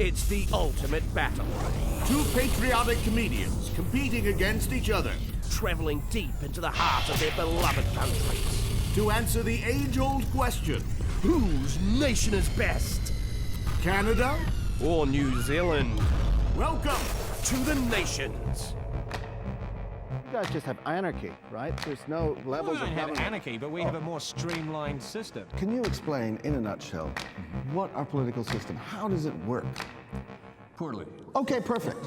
It's the ultimate battle. Two patriotic comedians competing against each other Traveling deep into the heart of their beloved countries. to answer the age-old question, Whose nation is best? Canada Or New Zealand? Welcome To the nations. You guys just have anarchy, right? There's no levels We of don't have government. anarchy, but we have a more streamlined system. Can you explain, in a nutshell, what our political system, how does it work? Poorly. Okay, perfect.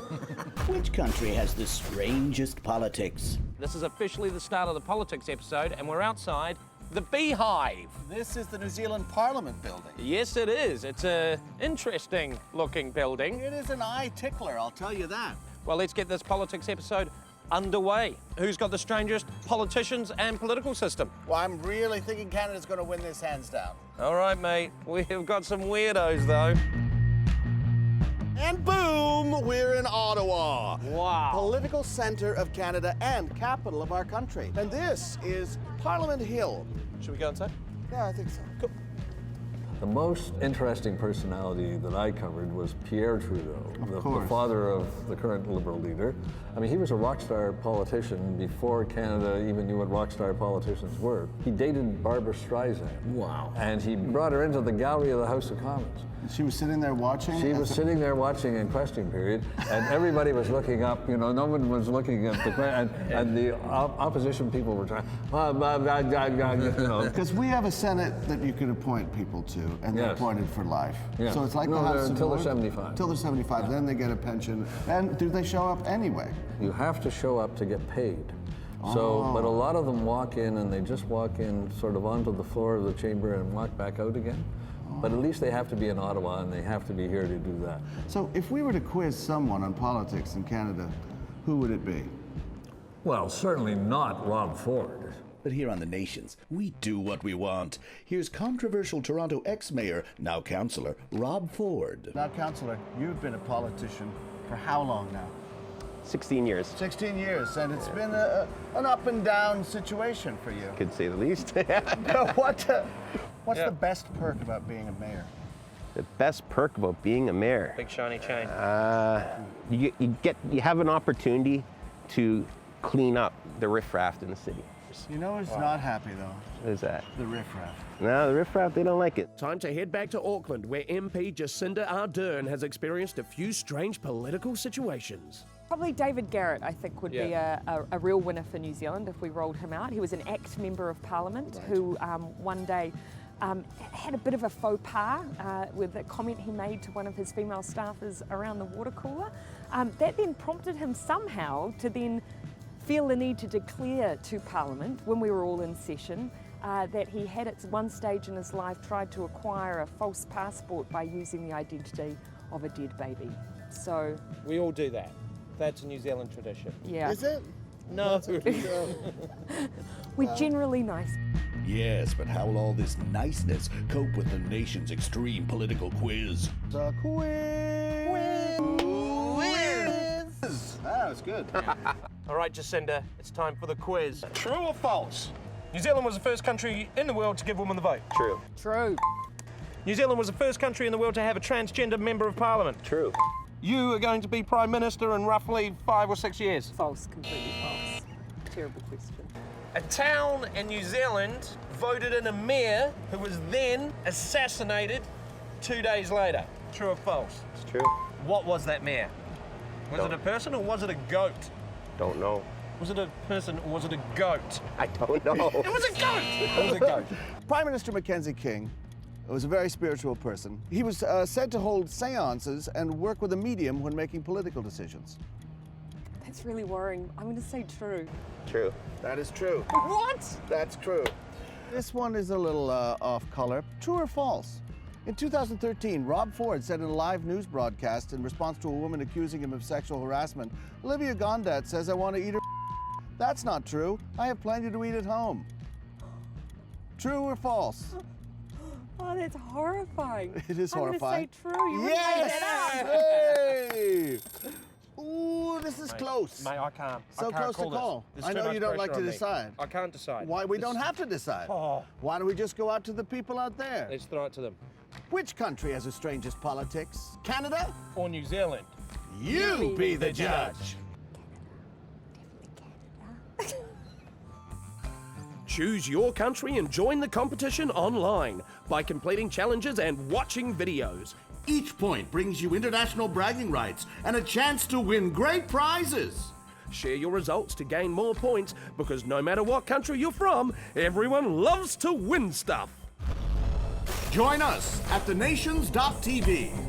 Which country has the strangest politics? This is officially the start of the politics episode, and we're outside the Beehive. This is the New Zealand Parliament building. Yes, it is. It's a interesting looking building. It is an eye tickler, I'll tell you that. Well, let's get this politics episode underway. Who's got the strangest politicians and political system? Well, I'm really thinking Canada's going to win this hands down. All right, mate. We've got some weirdos, though. And boom, we're in Ottawa. Wow. Political centre of Canada and capital of our country. And this is Parliament Hill. Should we go inside? Yeah, I think so. Cool. The most interesting personality that I covered was Pierre Trudeau, the father of the current Liberal leader. I mean, he was a rock star politician before Canada even knew what rock star politicians were. He dated Barbara Streisand. Wow. And he brought her into the gallery of the House of Commons. She was sitting there watching? She was sitting there watching in question period, and everybody was looking up, no one was looking at the, and the opposition people were trying, Because we have a Senate that you can appoint people to, and they're appointed for life. Yeah. So it's like No, the House until of they're Lords. 75. Till they're 75, then they get a pension. And do they show up anyway? You have to show up to get paid. So, but a lot of them walk in and they just walk in sort of onto the floor of the chamber and walk back out again. But at least they have to be in Ottawa and they have to be here to do that. So if we were to quiz someone on politics in Canada, who would it be? Well, certainly not Rob Ford. But here on The Nations, we do what we want. Here's controversial Toronto ex-mayor, now councillor, Rob Ford. Now, Councillor, you've been a politician for how long now? 16 years, 16 years, and it's been an up and down situation for you. could say the least. What's the best perk about being a mayor? The best perk about being a mayor, Big shiny chain. you have an opportunity to clean up the riffraff in the city. You know who's not happy, though? What is that? The riffraff. No, the riffraff, they don't like it. Time to head back to Auckland, where MP Jacinda Ardern has experienced a few strange political situations. Probably David Garrett, I think, would be a real winner for New Zealand if we rolled him out. He was an Member of Parliament who one day had a bit of a faux pas with a comment he made to one of his female staffers around the water cooler. That then prompted him somehow to then feel the need to declare to Parliament, when we were all in session, that he had at one stage in his life tried to acquire a false passport by using the identity of a dead baby. So, We all do that. That's a New Zealand tradition. yeah. Is it? No. We're generally nice. Yes, but how will all this niceness cope with the nation's extreme political quiz? The quiz. That was good. All right, Jacinda, it's time for the quiz. True or false? New Zealand was the first country in the world to give women the vote. True. True. New Zealand was the first country in the world to have a transgender member of parliament. True. You are going to be Prime Minister in roughly 5 or 6 years. False, completely false. Terrible question. A town in New Zealand voted in a mayor who was then assassinated 2 days later. True or false? It's true. What was that mayor? Was it a person or was it a goat? Don't know. Was it a person or was it a goat? I don't know. It was a goat! It was a goat. Prime Minister Mackenzie King was a very spiritual person. He was said to hold seances and work with a medium when making political decisions. That's really worrying. I'm going to say true. True. That is true. What? That's true. This one is a little off color. True or false? In 2013, Rob Ford said in a live news broadcast in response to a woman accusing him of sexual harassment, Olivia Gondat says, I want to eat her. That's not true. I have plenty to eat at home. True or false? Oh, that's horrifying. It is I'm horrifying. I'm going to say true. You wouldn't make that up. Hey! Ooh, this is close. Mate, I can't. So I can't close to call call. this. I There's too know much you don't like pressure to on me. decide. I can't decide. Why? We don't have to decide. Oh. Why don't we just go out to the people out there? Let's throw it to them. Which country has the strangest politics? Canada? Or New Zealand? You be the judge. Choose your country and join the competition online by completing challenges and watching videos. Each point brings you international bragging rights and a chance to win great prizes. Share your results to gain more points because no matter what country you're from, everyone loves to win stuff. Join us at thenations.tv.